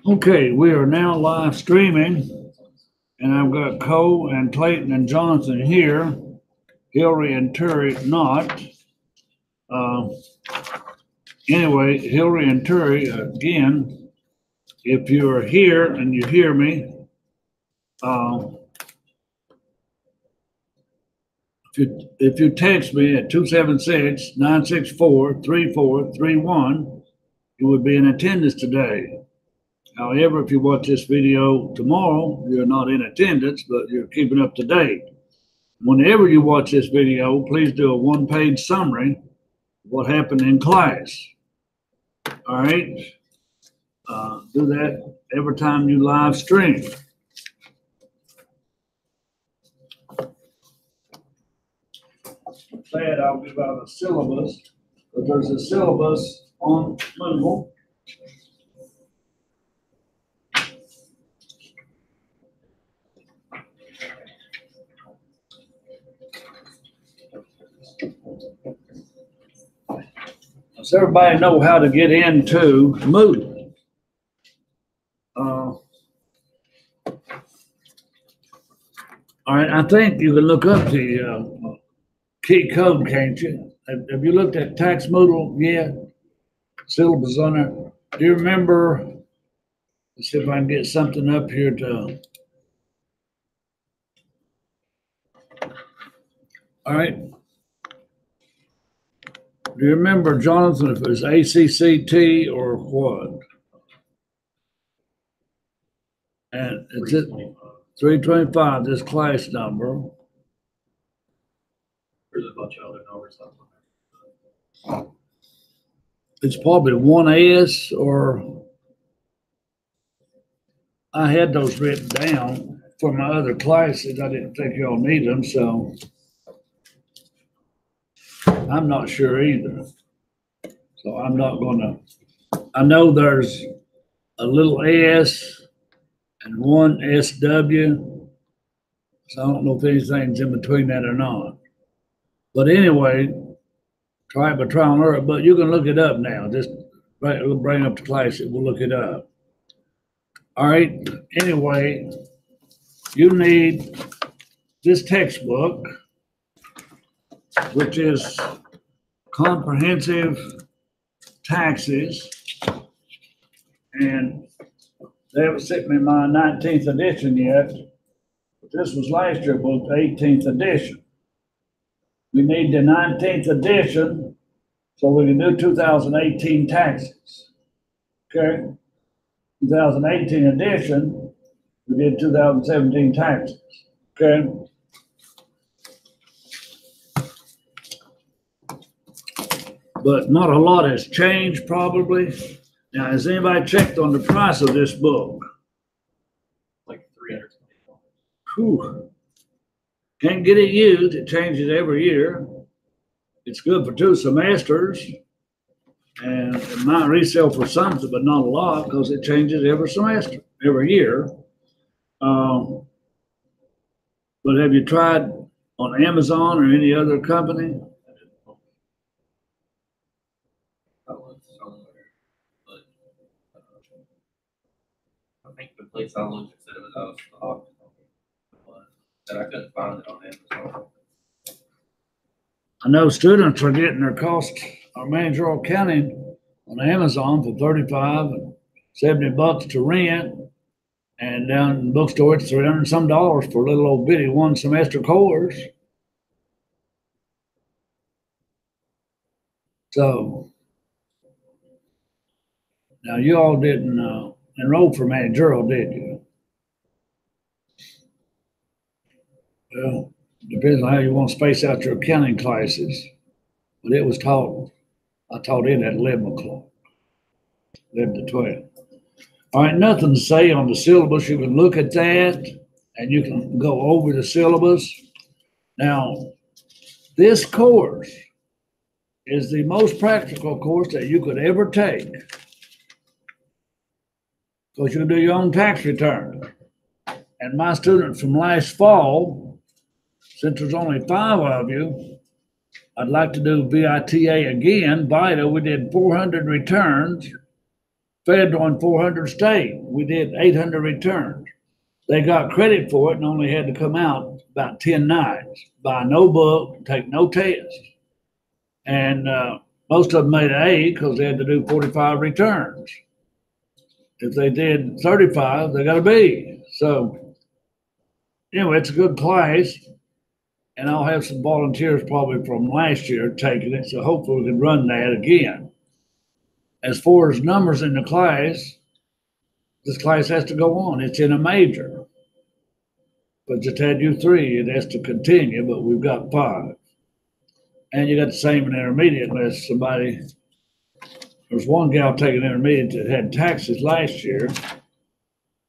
Okay, we are now live streaming, and I've got Cole and Clayton and Jonathan here, Hillary and Terry not. Uh, anyway, Hillary and Terry, again, if you are here and you hear me, if you text me at 276-964-3431, you would be in attendance today. However, if you watch this video tomorrow, you're not in attendance, but you're keeping up to date. Whenever you watch this video, please do a one-page summary of what happened in class. All right? Do that every time you live stream. Glad I'll give out a syllabus, but there's a syllabus on Moodle. Does everybody know how to get into Moodle? All right, I think you can look up the key code, can't you? Have you looked at Tax Moodle yet? Syllabus on there. Do you remember? Let's see if I can get something up here to. All right. Do you remember, Jonathan, if it was ACCT or what? And it's it 325, this class number. There's a bunch of other numbers on there. It's probably 1S, or I had those written down for my other classes. I didn't think y'all need them, so I'm not sure either. So I'm not gonna, I know there's a little S and one SW. So I don't know if anything's in between that or not. But anyway, try it by trial and error, but you can look it up now. Just bring up the class, we'll look it up. All right, anyway, you need this textbook, which is Comprehensive Taxes, and they haven't sent me my 19th edition yet, but this was last year's book, the 18th edition. We need the 19th edition so we can do 2018 taxes. Okay? 2018 edition, we did 2017 taxes. Okay? But not a lot has changed probably. Now, has anybody checked on the price of this book? Like $320. Whew. Can't get it used. It changes every year. It's good for 2 semesters. And it might resell for something, but not a lot because it changes every semester, every year. But have you tried on Amazon or any other company? I think the place I looked said it was out of stock, but I couldn't find it on Amazon. I know students are getting their cost or managerial accounting on Amazon for $35 and $70 to rent, and down in the bookstore it's $300 and some for a little old bitty 1 semester course. So now you all didn't enroll for managerial, did you? Well, depends on how you want to space out your accounting classes. But it was taught, I taught it at 11 o'clock, 11 to 12. All right, nothing to say on the syllabus. You can look at that and you can go over the syllabus. Now, this course is the most practical course that you could ever take, because you can do your own tax return. And my students from last fall, since there's only 5 of you, I'd like to do VITA again. VITA, we did 400 returns. Federal and 400 state. We did 800 returns. They got credit for it and only had to come out about 10 nights, buy no book, take no test. And most of them made an A because they had to do 45 returns. If they did 35, they got a B. So anyway, it's a good class. And I'll have some volunteers probably from last year taking it. So hopefully we can run that again. As far as numbers in the class, this class has to go on. It's in a major. But just had you 3, it has to continue, but we've got 5. And you got the same in intermediate unless somebody, there's one gal taking intermediate that had taxes last year.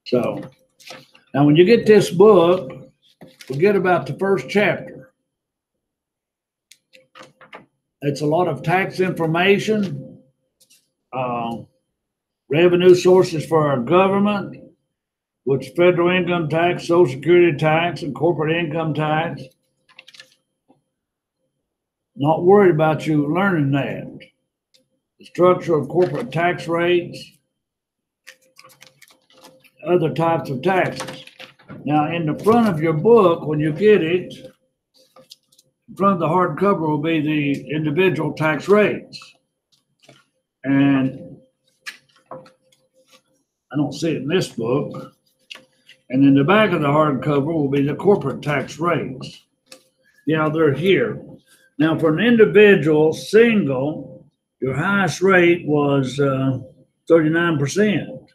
So now when you get this book, forget about the first chapter. It's a lot of tax information, revenue sources for our government, which federal income tax, social security tax, and corporate income tax. Not worried about you learning that. The structure of corporate tax rates, other types of taxes. Now, in the front of your book, when you get it, in front of the hardcover will be the individual tax rates. And I don't see it in this book. And in the back of the hardcover will be the corporate tax rates. Yeah, they're here. Now, for an individual single, your highest rate was 39%.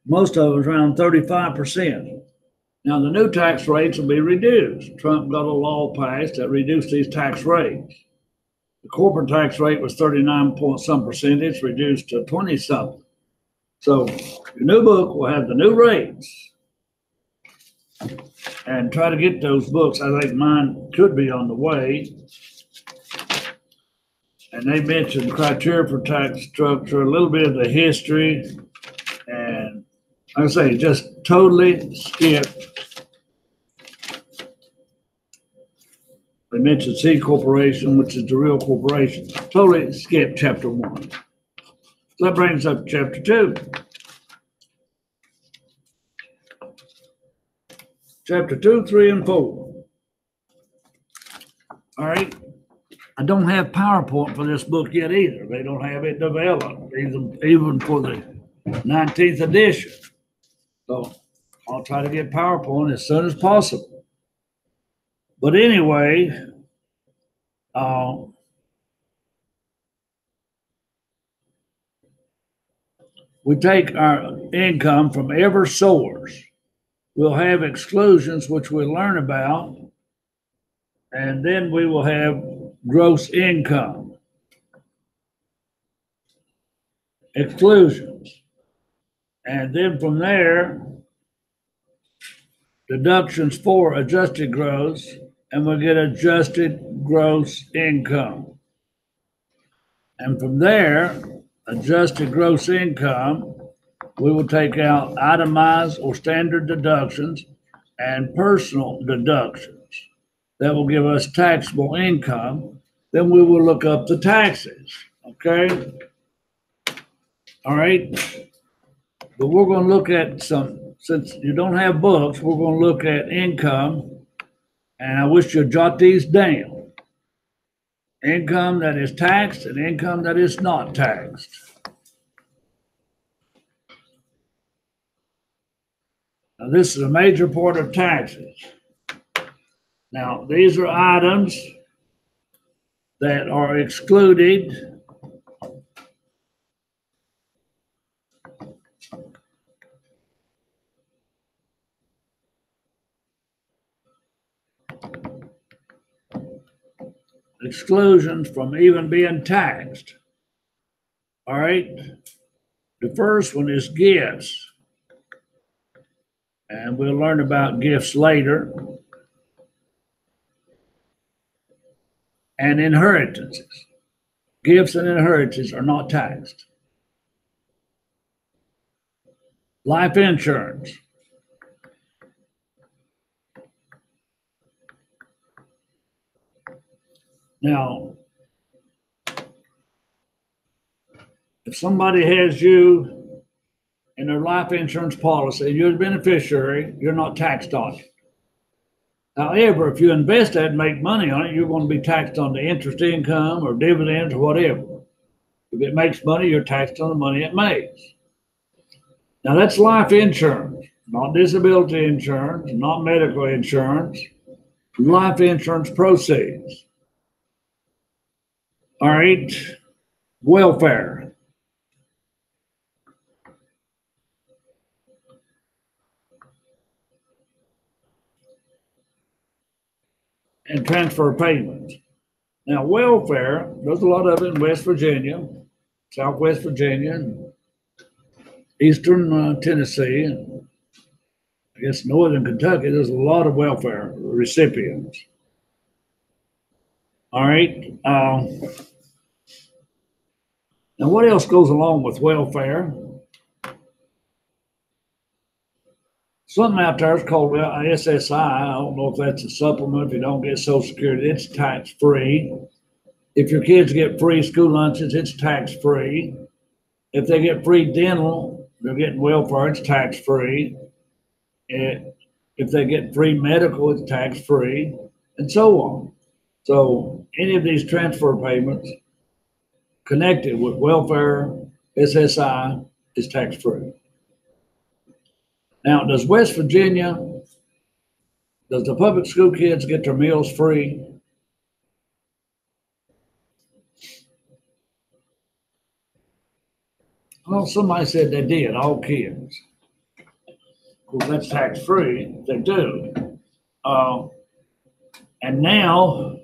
Most of it was around 35%. Now, the new tax rates will be reduced. Trump got a law passed that reduced these tax rates. The corporate tax rate was 39 point some percentage, reduced to 20 something. So your new book will have the new rates. And try to get those books. I think mine could be on the way. And they mentioned criteria for tax structure, a little bit of the history, and like I say, just totally skipped. They mentioned C corporation, which is the real corporation. Totally skipped chapter 1. So that brings up chapter 2. Chapter 2, 3, and 4. All right. I don't have PowerPoint for this book yet either. They don't have it developed, even for the 19th edition. So I'll try to get PowerPoint as soon as possible. But anyway, we take our income from every source. We'll have exclusions, which we'll learn about, and then we will have gross income. Exclusions. And then from there, deductions for adjusted gross, and we'll get adjusted gross income. And from there, adjusted gross income, we will take out itemized or standard deductions and personal deductions. That will give us taxable income. Then we will look up the taxes, okay? All right? But we're going to look at some, since you don't have books, we're going to look at income. And I wish you'd jot these down. Income that is taxed and income that is not taxed. Now, this is a major part of taxes. Now, these are items that are excluded. Exclusions from even being taxed. All right. The first one is gifts. And we'll learn about gifts later. And inheritances. Gifts and inheritances are not taxed. Life insurance. Now, if somebody has you in their life insurance policy, you're the beneficiary, you're not taxed on it. However, if you invest that and make money on it, you're going to be taxed on the interest income or dividends or whatever. If it makes money, you're taxed on the money it makes. Now, that's life insurance, not disability insurance, not medical insurance, life insurance proceeds. All right, welfare. And transfer payments. Now, welfare, there's a lot of it in West Virginia, Southwest Virginia, and Eastern Tennessee, and I guess Northern Kentucky. There's a lot of welfare recipients. All right. Now, what else goes along with welfare? Something out there is called SSI. I don't know if that's a supplement. If you don't get Social Security, it's tax free. If your kids get free school lunches, it's tax free. If they get free dental, they're getting welfare, it's tax free. If they get free medical, it's tax free, and so on. So any of these transfer payments connected with welfare, SSI, is tax free. Now, does West Virginia, does the public school kids get their meals free? Well, somebody said they did, all kids. Of course, that's tax free, they do. And now,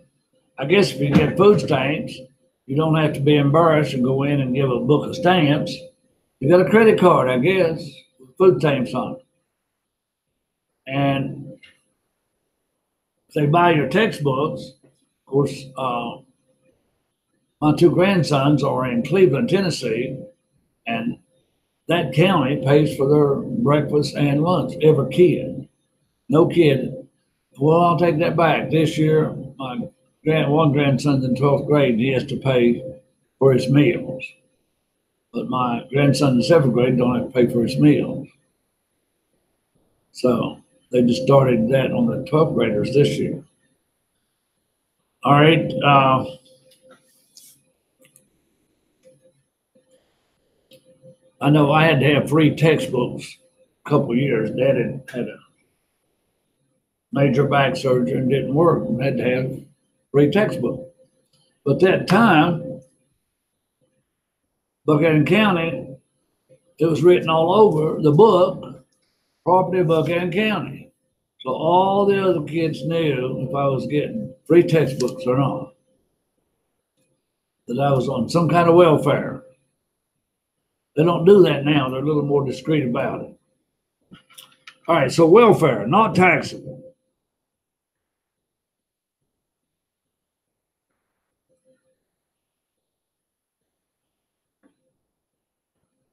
I guess if you get food stamps, you don't have to be embarrassed and go in and give a book of stamps. You got a credit card, I guess, with food stamps on it. And if they buy your textbooks, of course, my two grandsons are in Cleveland, Tennessee, and that county pays for their breakfast and lunch, every kid. No kid. Well, I'll take that back. This year, my one grandson's in 12th grade, he has to pay for his meals. But my grandson in 7th grade don't have to pay for his meals. So they just started that on the 12th graders this year. All right. I know I had to have free textbooks a couple of years. Dad had a major back surgery and didn't work and had to have free textbook. But that time, Buchanan County, it was written all over the book, property of Buchanan County. So all the other kids knew if I was getting free textbooks or not, that I was on some kind of welfare. They don't do that now. They're a little more discreet about it. All right, so welfare, not taxable.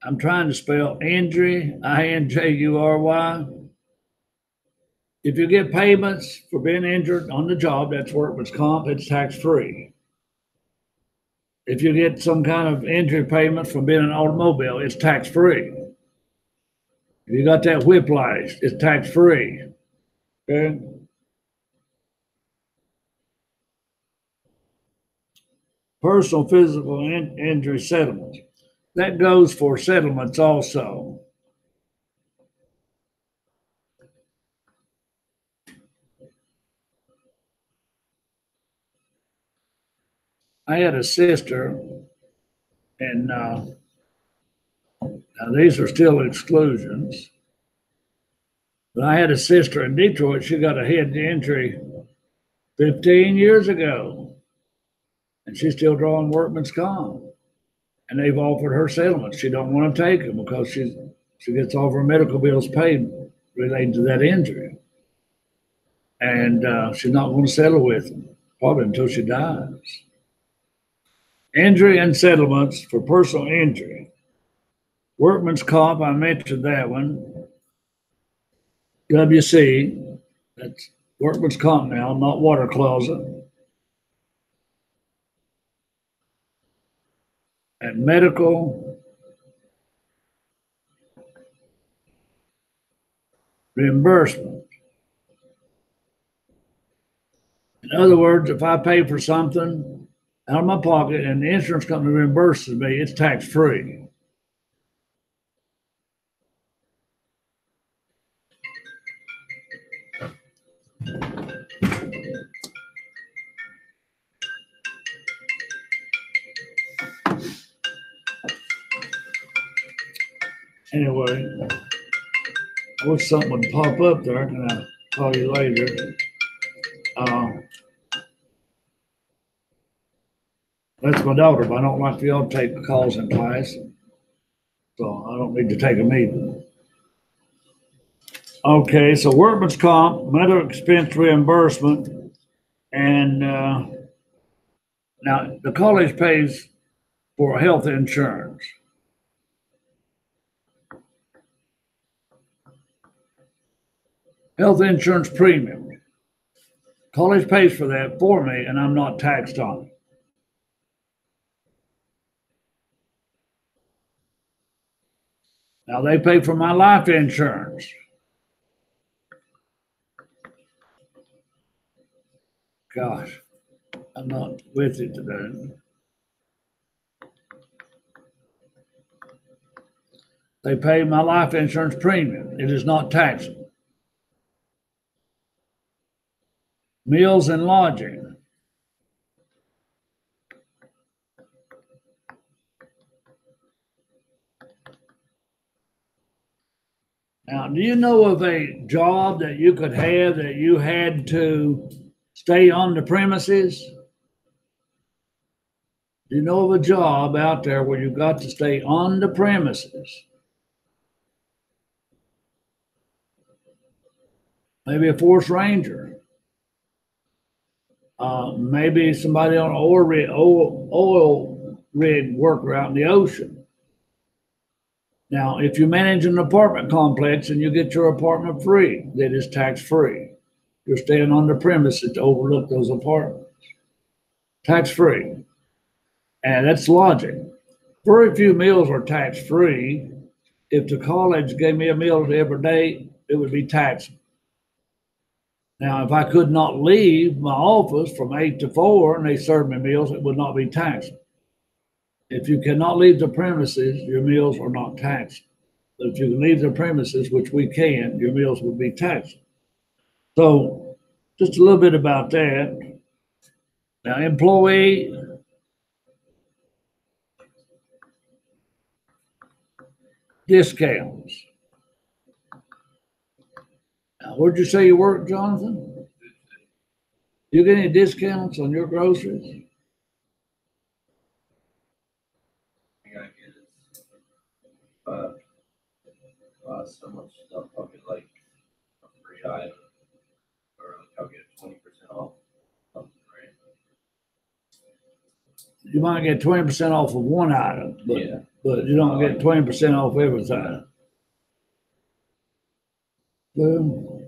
I'm trying to spell injury, I-N-J-U-R-Y. If you get payments for being injured on the job, that's workman's comp, it's tax-free. If you get some kind of injury payment from being an automobile, it's tax-free. If you got that whiplash, it's tax-free. Okay? Personal physical injury settlements. That goes for settlements also. I had a sister, and now these are still exclusions, but I had a sister in Detroit. She got a head injury 15 years ago, and she's still drawing workman's comp. And they've offered her settlements. She don't want to take them because she gets all of her medical bills paid related to that injury. And she's not going to settle with them, probably until she dies. Injury and settlements for personal injury. Workman's comp, I mentioned that one. WC, that's workman's comp now, not water closet. and medical reimbursement. In other words, if I pay for something out of my pocket and the insurance company reimburses me, it's tax-free. Anyway, I wish something would pop up there. Can I call you later? That's my daughter, but I don't like for y'all to take calls in class. So I don't need to take them either. Okay, so workman's comp, medical expense reimbursement, and now the college pays for health insurance. Health insurance premium. College pays for that for me, and I'm not taxed on it. Now they pay for my life insurance. Gosh, I'm not with it today. They pay my life insurance premium. It is not taxable. Meals and lodging. Now, do you know of a job that you could have that you had to stay on the premises? Do you know of a job out there where you got to stay on the premises? Maybe a forest ranger. Maybe somebody on an oil rig worker out in the ocean. Now, if you manage an apartment complex and you get your apartment free, that is tax-free. You're staying on the premises to overlook those apartments. Tax-free. And that's logic. Very few meals are tax-free. If the college gave me a meal every day, it would be taxable. Now, if I could not leave my office from 8 to 4 and they served me meals, it would not be taxable. If you cannot leave the premises, your meals are not taxed. But if you can leave the premises, which we can, your meals would be taxed. So just a little bit about that. Now, employee discounts. Now, where'd you say you work, Jonathan? You get any discounts on your groceries? So much stuff, I'll get like a free item, or I'll get 20% off something, right? You might get 20% off of one item, but, Yeah. but you don't get 20% off everything. Well,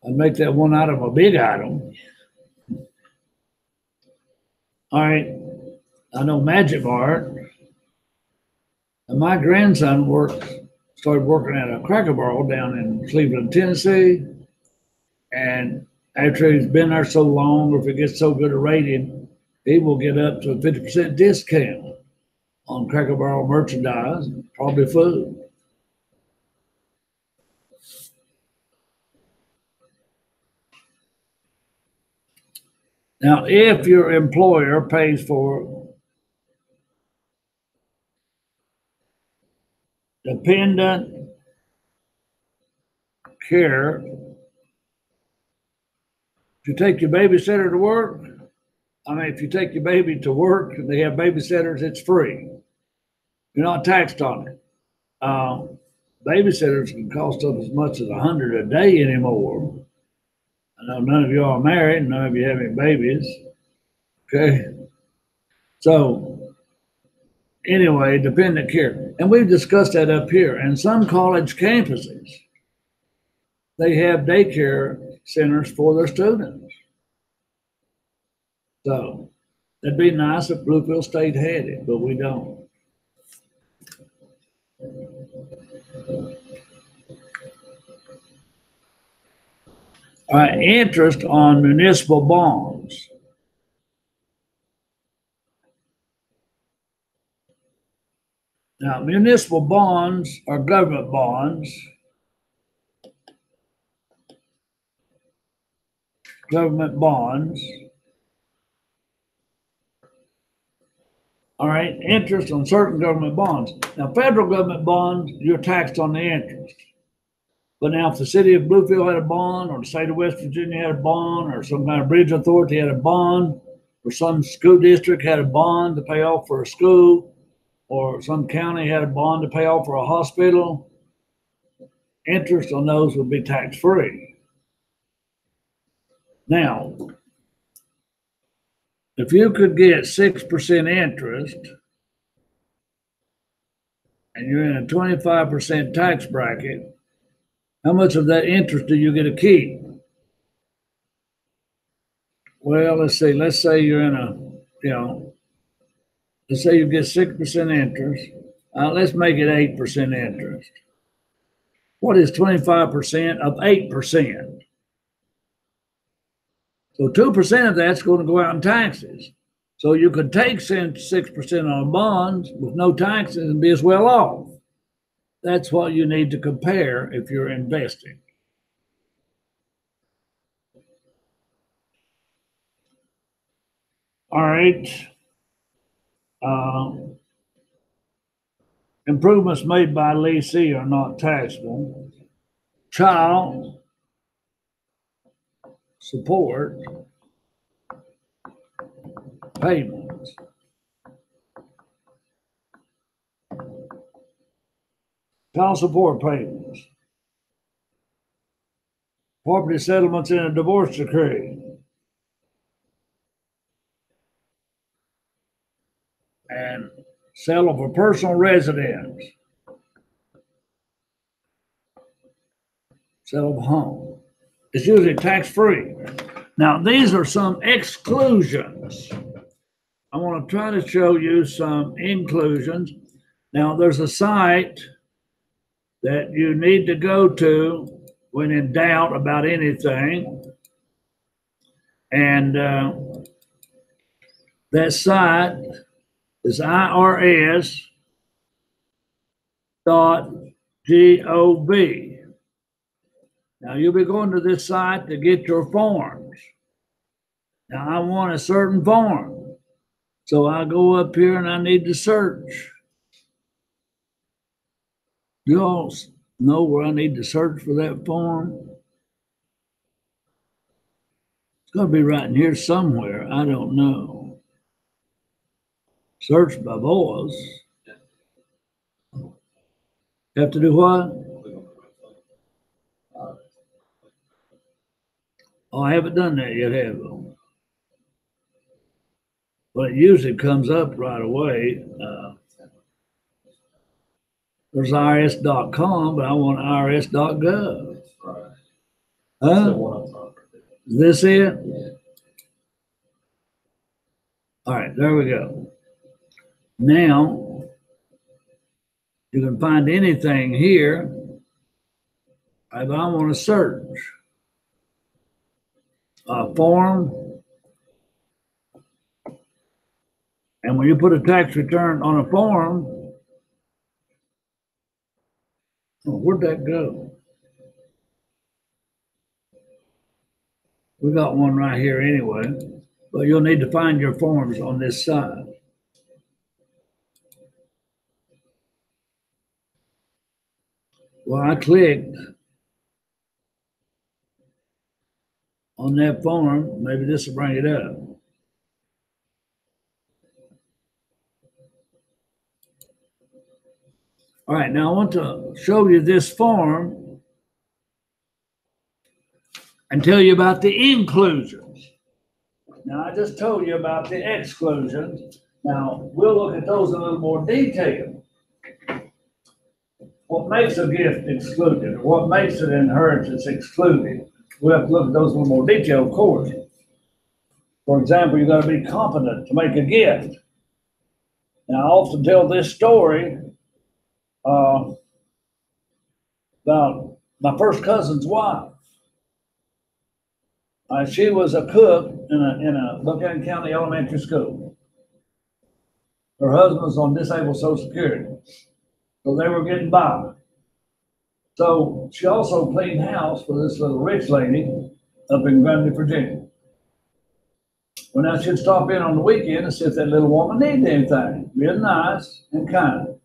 I'd make that one item a big item. All right, I know Magic Mart, and my grandson started working at a Cracker Barrel down in Cleveland, Tennessee. And after he's been there so long, or if it gets so good a rating, he will get up to a 50% discount on Cracker Barrel merchandise, probably food. Now, if your employer pays for dependent care, if you take your babysitter to work, if you take your baby to work and they have babysitters, it's free. You're not taxed on it. Babysitters can cost up as much as $100 a day anymore. I know none of you are married, none of you have any babies. Okay. So anyway, dependent care. And we've discussed that up here. And some college campuses, they have daycare centers for their students. So It'd be nice if Bluefield State had it, but we don't. All right, interest on municipal bonds. Now, municipal bonds are government bonds. Government bonds. All right, interest on certain government bonds. Now, federal government bonds, you're taxed on the interest. But now if the city of Bluefield had a bond, or the state of West Virginia had a bond, or some kind of bridge authority had a bond, or some school district had a bond to pay off for a school, or some county had a bond to pay off for a hospital, interest on those would be tax-free. Now, if you could get 6% interest, and you're in a 25% tax bracket, how much of that interest do you get to keep? Well, let's see. Let's say you're in a, let's say you get 6% interest. Let's make it 8% interest. What is 25% of 8%? So 2% of that's going to go out in taxes. So you could take 6% on bonds with no taxes and be as well off. That's what you need to compare if you're investing. All right. Improvements made by lessee are not taxable. Child support payments. Child support payments. Property settlements in a divorce decree. And sale of a personal residence. Sale of a home. It's usually tax-free. Now, these are some exclusions. I want to try to show you some inclusions. Now, there's a site that you need to go to when in doubt about anything. And that site is irs.gov. Now, you'll be going to this site to get your forms. Now, I want a certain form. So I go up here and I need to search. You all know where I need to search for that form? It's going to be right in here somewhere. I don't know. Search by voice. Have to do what? Oh, I haven't done that yet, have I? But it usually comes up right away. There's irs.com, but I want irs.gov. Huh? Is this it? All right, there we go. Now, you can find anything here. If I want to search a form, and when you put a tax return on a form, where'd that go? We got one right here anyway, but you'll need to find your forms on this side. Well, I clicked on that form. Maybe this will bring it up. All right, now I want to show you this form and tell you about the inclusions. Now, I just told you about the exclusions. Now, we'll look at those in a little more detail. What makes a gift excluded, or what makes an inheritance excluded? We'll have to look at those in a little more detail, of course. For example, you gotta be competent to make a gift. Now, I often tell this story, about my first cousin's wife. She was a cook in a Buchanan County elementary school. Her husband was on disabled Social Security, so they were getting by. So she also cleaned house for this little rich lady up in Grundy, Virginia. Well, now she'd stop in on the weekend and see if that little woman needed anything, real nice and kind.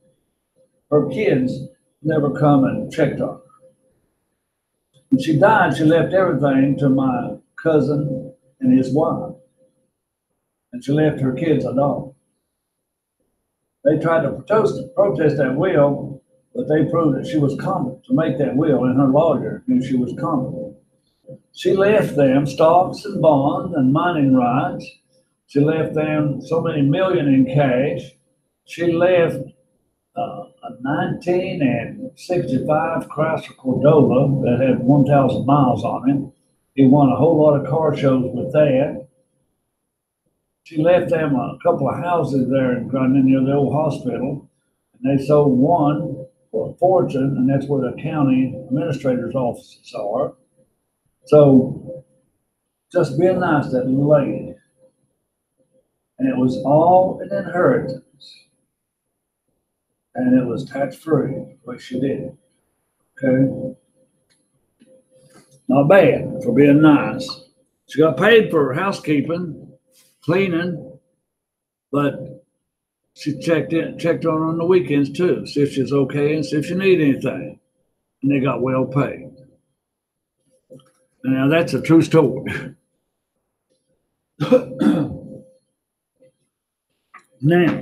Her kids never come and checked on her. When she died, she left everything to my cousin and his wife. And she left her kids a dog. They tried to protest that will, but they proved that she was competent to make that will, and her lawyer knew she was competent. She left them stocks and bonds and mining rights. She left them so many million in cash. She left a 1965 Chrysler Cordova that had 1,000 miles on it. He won a whole lot of car shows with that. She left them a couple of houses there in Grundy near the old hospital, and they sold one for a fortune, and that's where the county administrator's offices are. So just being nice to that little lady. And it was all an inheritance. And it was tax-free, what she did. Okay? Not bad for being nice. She got paid for housekeeping, cleaning, but she checked on her on the weekends too, see if she's okay and see if she need anything. And they got well paid. Now that's a true story. Now,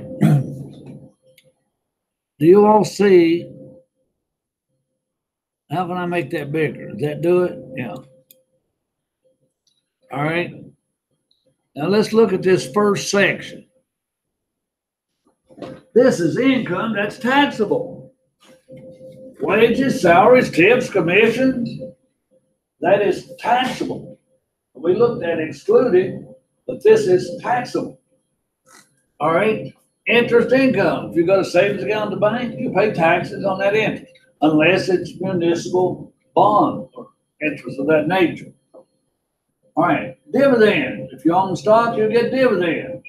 do you all see? How can I make that bigger? Does that do it? Yeah. All right. Now let's look at this first section. This is income that's taxable. Wages, salaries, tips, commissions, that is taxable. We looked at excluded, but this is taxable. All right. Interest income. If you go to savings account at the bank, you pay taxes on that interest, unless it's municipal bond or interest of that nature. All right, dividend. If you own stock, you get dividends.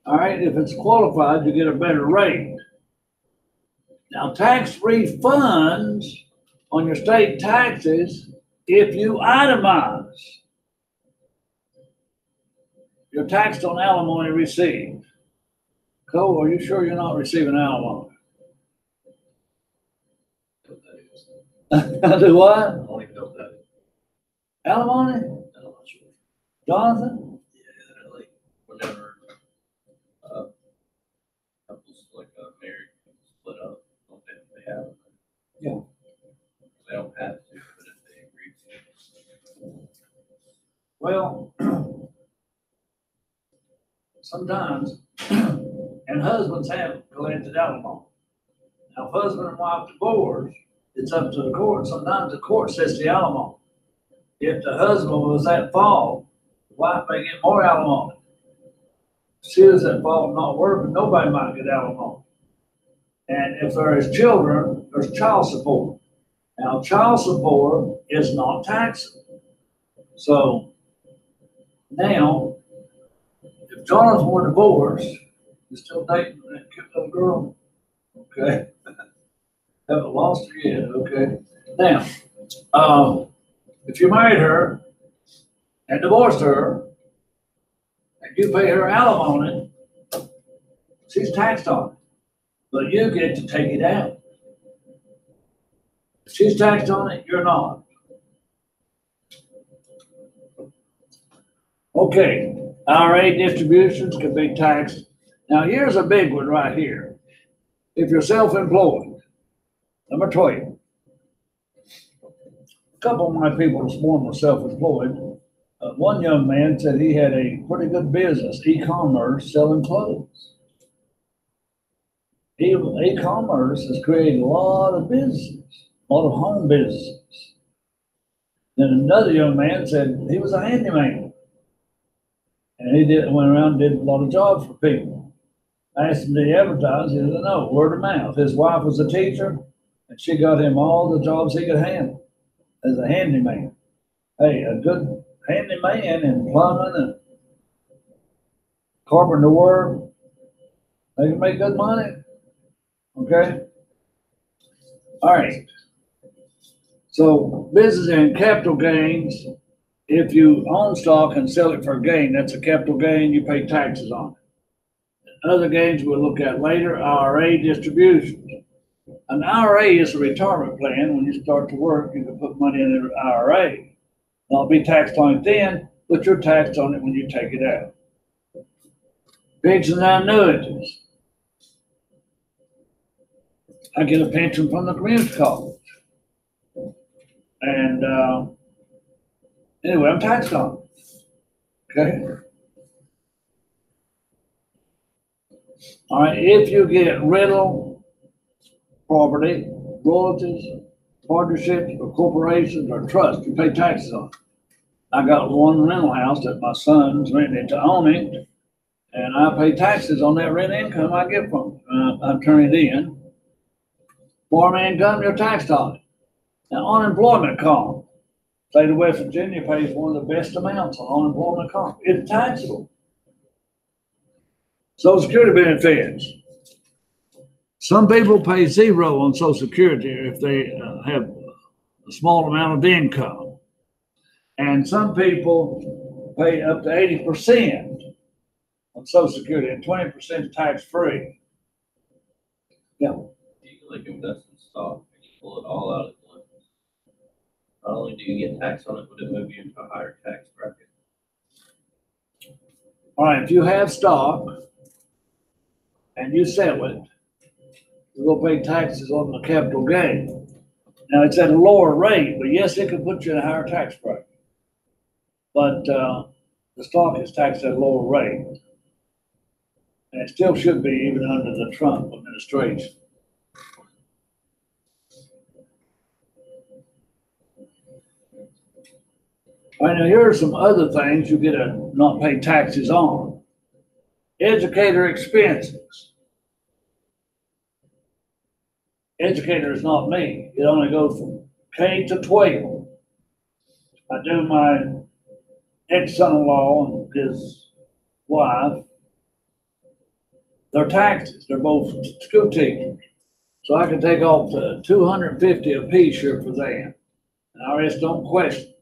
All right, if it's qualified, you get a better rate. Now, tax refunds on your state taxes, if you itemize, you're taxed on alimony received. Cole, are you sure you're not receiving alimony? Do what? I don't even know what that is. Alimony? I'm not sure. Jonathan? Yeah, like whenever couples like married split up, don't they have it? Yeah. They don't have to, but if they agree to. Well, sometimes, and husbands have collected alimony. Now, if husband and wife divorce, it's up to the court. Sometimes the court sets the alimony. If the husband was at fault, the wife may get more alimony. If she is at fault not working, nobody might get alimony. And if there is children, there's child support. Now, child support is not taxable. So now, if Jonathan were divorced, you're still dating that cute little girl, okay? Haven't lost her yet, okay? Now, if you married her and divorced her, and you pay her alimony, she's taxed on it, but you get to take it out. If she's taxed on it, you're not. Okay, IRA distributions can be taxed. Now, here's a big one right here. If you're self-employed, number 12. A couple of my people this morning were self-employed. One young man said he had a pretty good business, e-commerce, selling clothes. E-commerce has created a lot of businesses, a lot of home businesses. Then another young man said he was a handyman. And he went around and did a lot of jobs for people. I asked him, did he advertise? He said, no, word of mouth. His wife was a teacher, and she got him all the jobs he could handle as a handyman. Hey, a good handyman in plumbing and carpenter work, they can make good money. Okay? All right. So business and capital gains, if you own stock and sell it for a gain, that's a capital gain, you pay taxes on it. Other gains we'll look at later, IRA distributions. An IRA is a retirement plan. When you start to work, you can put money in an IRA. Not be taxed on it then, but you're taxed on it when you take it out. Pensions and annuities. I get a pension from the community college. And anyway, I'm taxed on it. Okay? All right, if you get rental property, royalties, partnerships, or corporations, or trusts, you pay taxes on it. I got one rental house that my son's renting to own it, and I pay taxes on that rent income I get from it. I turn it in. Farm income, you're taxed on it. Now, unemployment comp. State of West Virginia pays one of the best amounts on unemployment comp. It's taxable. Social Security benefits. Some people pay zero on Social Security if they have a small amount of income. And some people pay up to 80% on Social Security and 20% tax-free. Yeah. You can like invest in stock and you pull it all out at once. Not only do you get taxed on it, but it moves you into a higher tax bracket. All right, if you have stock and you sell it, you will pay taxes on the capital gain. Now, it's at a lower rate, but yes, it could put you in a higher tax bracket. But the stock is taxed at a lower rate. And it still should be even under the Trump administration. All right, now here are some other things you get to not pay taxes on. Educator expenses. Educator is not me. It only goes from K to 12. I do my ex-son-in-law and his wife. Their taxes, they're both school teachers. So I can take off the $250 apiece here for them. And IRS don't question.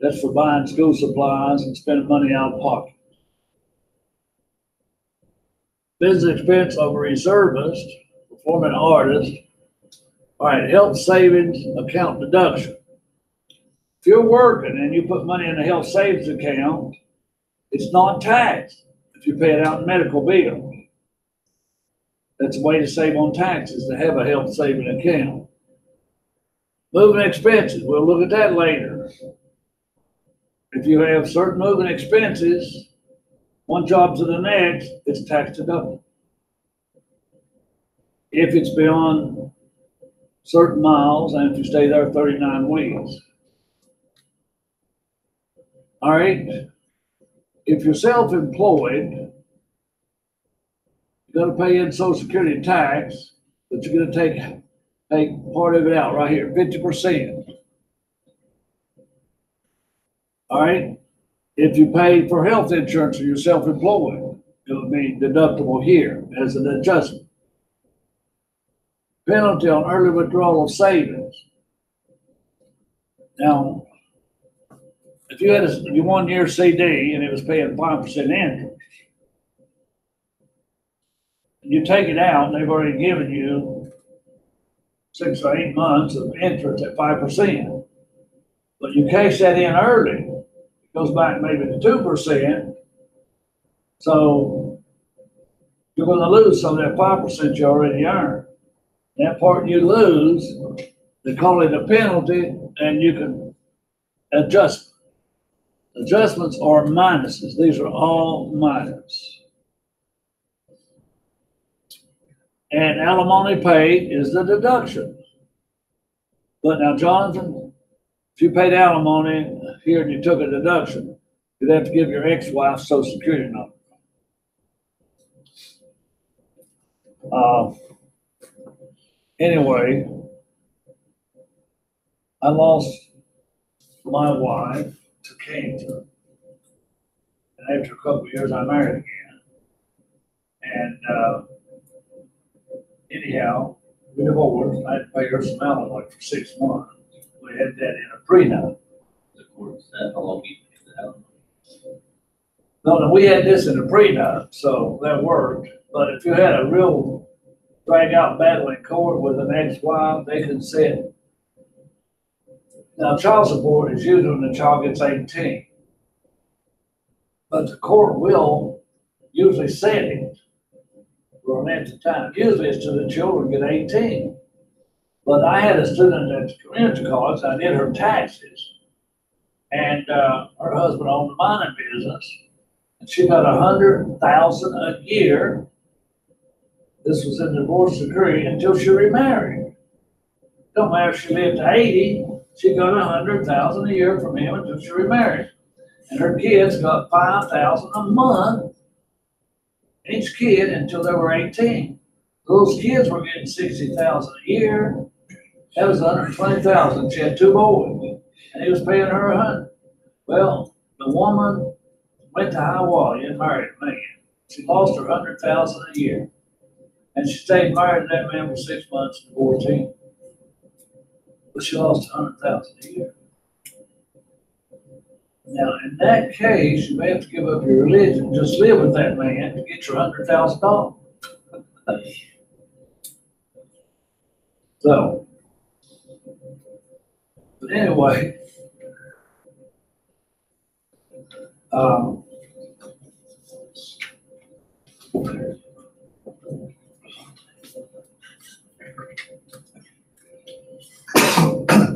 That's for buying school supplies and spending money out of pocket. Business expense of a reservist, performing artist. All right, health savings account deduction. If you're working and you put money in a health savings account, it's not taxed if you pay it out in medical bills. That's a way to save on taxes, to have a health saving account. Moving expenses, we'll look at that later. If you have certain moving expenses, one job to the next, it's tax deductible. If it's beyond certain miles and if you stay there 39 weeks. All right. If you're self-employed, you're going to pay in Social Security tax, but you're going to take part of it out right here, 50%. All right. If you pay for health insurance or you're self-employed, it'll be deductible here as an adjustment. Penalty on early withdrawal of savings. Now, if you had a 1-year CD and it was paying 5% interest, you take it out and they've already given you 6 or 8 months of interest at 5%. But you cash that in early, it goes back maybe to 2%. So you're going to lose some of that 5% you already earned. That part you lose, they call it a penalty, and you can adjust. Adjustments are minuses. These are all minus. And alimony paid is the deduction. But now, Jonathan, if you paid alimony here and you took a deduction, you'd have to give your ex-wife social security number. Anyway, I lost my wife to cancer. And after a couple of years, I married again. And anyhow, we divorced. I had to pay her some alimony for 6 months. We had that in a prenup. The court said how long you paid the alimony. No, we had this in a prenup, so that worked. But if you had a real drag out battle in court with an ex-wife, they could set. Now, child support is usually when the child gets 18. But the court will usually set it for a length of time. Usually it's till the children get 18. But I had a student at the community college, I did her taxes. And her husband owned a mining business. And she got $100,000 a year. This was in the divorce decree until she remarried. Don't matter if she lived to 80, she got $100,000 a year from him until she remarried. And her kids got $5,000 a month, each kid, until they were 18. Those kids were getting $60,000 a year. That was $120,000. She had 2 boys, and he was paying her $100,000. Well, the woman went to Hawaii and married a man. She lost her $100,000 a year. And she stayed married to that man for 6 months and 14. But she lost $100,000 a year. Now, in that case, you may have to give up your religion, just live with that man to get your $100,000. So, but anyway,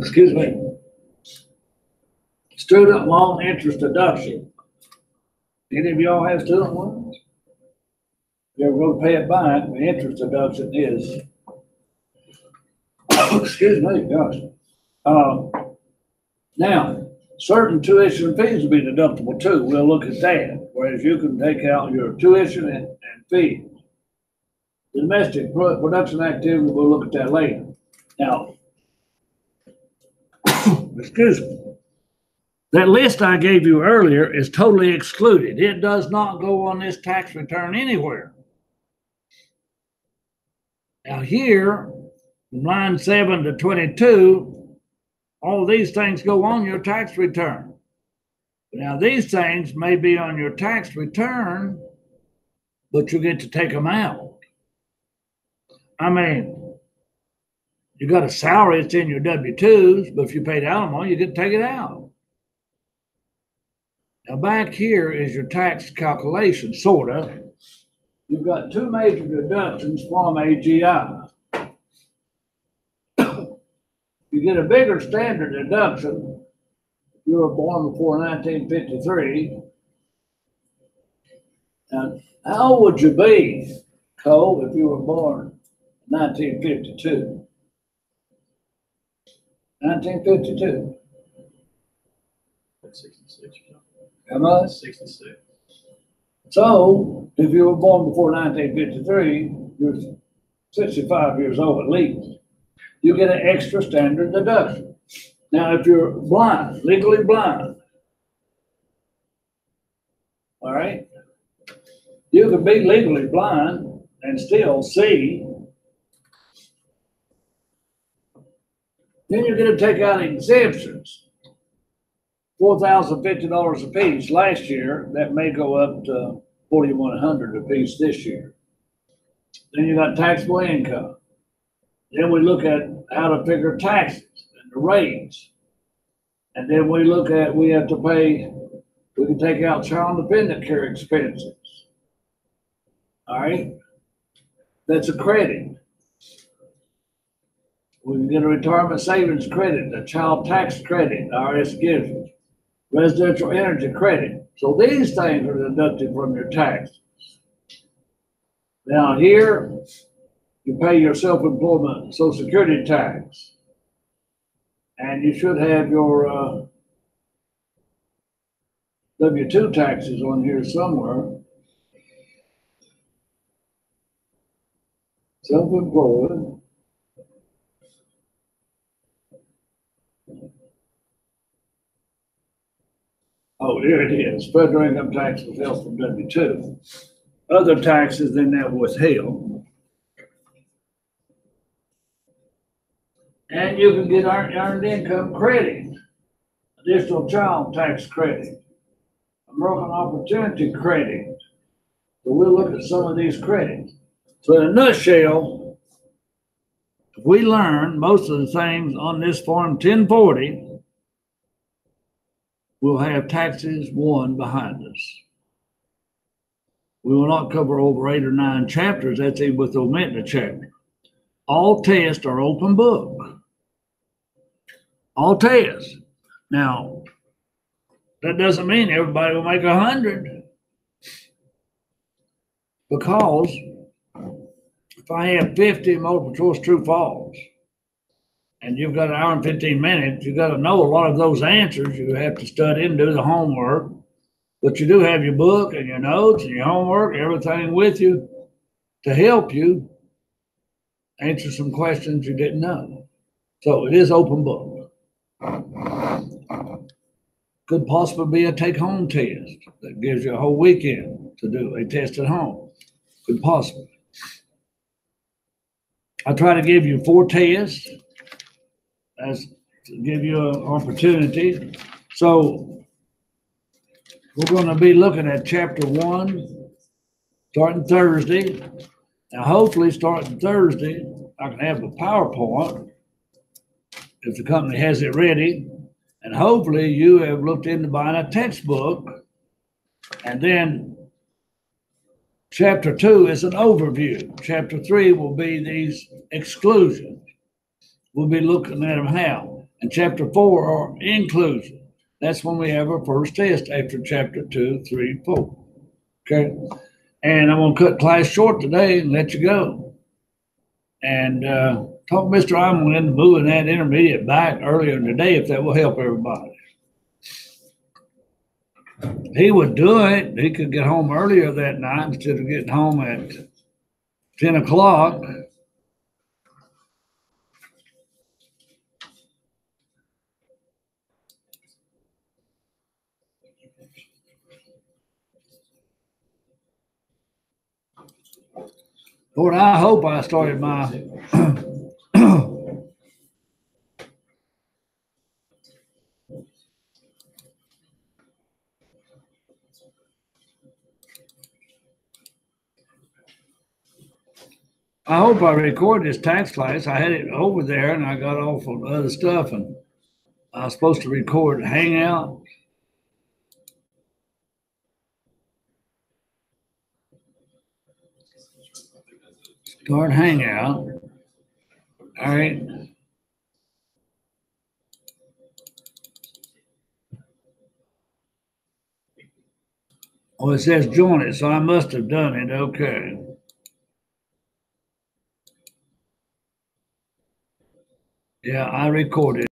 excuse me. Student loan interest deduction. Any of y'all have student loans? You're going to pay it back. The interest deduction is, excuse me, gosh. Now, certain tuition fees will be deductible too. We'll look at that. Whereas you can take out your tuition and fees. Domestic production activity, we'll look at that later. Now, excuse me. That list I gave you earlier is totally excluded. It does not go on this tax return anywhere. Now here, from line 7 to 22, all these things go on your tax return. Now these things may be on your tax return, but you get to take them out. I mean, you got a salary that's in your W-2s, but if you paid alimony, you get to take it out. Now back here is your tax calculation, sort of. You've got 2 major deductions from AGI. You get a bigger standard deduction if you were born before 1953. Now, how old would you be, Cole, if you were born in 1952? 1952. 66. How much? 66. So, if you were born before 1953, you're 65 years old at least. You get an extra standard deduction. Now, if you're blind, legally blind, all right, you could be legally blind and still see. Then you're going to take out exemptions. $4,050 a piece last year. That may go up to $4,100 a piece this year. Then you got taxable income. Then we look at how to figure taxes and the rates. And then we look at, we have to pay, we can take out child dependent care expenses. All right? That's a credit. We can get a retirement savings credit, a child tax credit, the IRS gives us. Residential energy credit. So these things are deducted from your taxes. Now here, you pay your self-employment Social Security tax. And you should have your W-2 taxes on here somewhere. Self-employed. Oh, here it is. Federal income tax withheld from W-2. Other taxes than that withheld. And you can get earned income credit, additional child tax credit, American Opportunity credit. So we'll look at some of these credits. So in a nutshell, if we learn most of the things on this Form 1040, we'll have taxes 1 behind us. We will not cover over 8 or 9 chapters. That's even with omitting a chapter. All tests are open book. All tests. Now, that doesn't mean everybody will make 100. Because if I have 50 multiple choice true false, and you've got an hour and 15 minutes, you've got to know a lot of those answers. You have to study and do the homework. But you do have your book and your notes and your homework, everything with you to help you answer some questions you didn't know. So it is open book. Could possibly be a take-home test that gives you a whole weekend to do a test at home. Could possibly. I try to give you 4 tests as to give you an opportunity. So we're going to be looking at chapter 1 starting Thursday. Now, hopefully, starting Thursday, I can have the PowerPoint if the company has it ready. And hopefully, you have looked into buying a textbook. And then chapter 2 is an overview. Chapter 3 will be these exclusions. We'll be looking at them how. And chapter 4 are inclusions. That's when we have our first test after chapter 2, 3, 4. Okay? And I'm going to cut class short today and let you go. And talk Mr. Imel into moving that intermediate back earlier today if that will help everybody. He would do it. He could get home earlier that night instead of getting home at 10 o'clock. Lord, I hope I started my I hope I recorded this tax class. I had it over there and I got off on other stuff and I was supposed to record Hangout. Start Hangout. All right. Oh, it says join it, so I must have done it. Okay. Yeah, I recorded.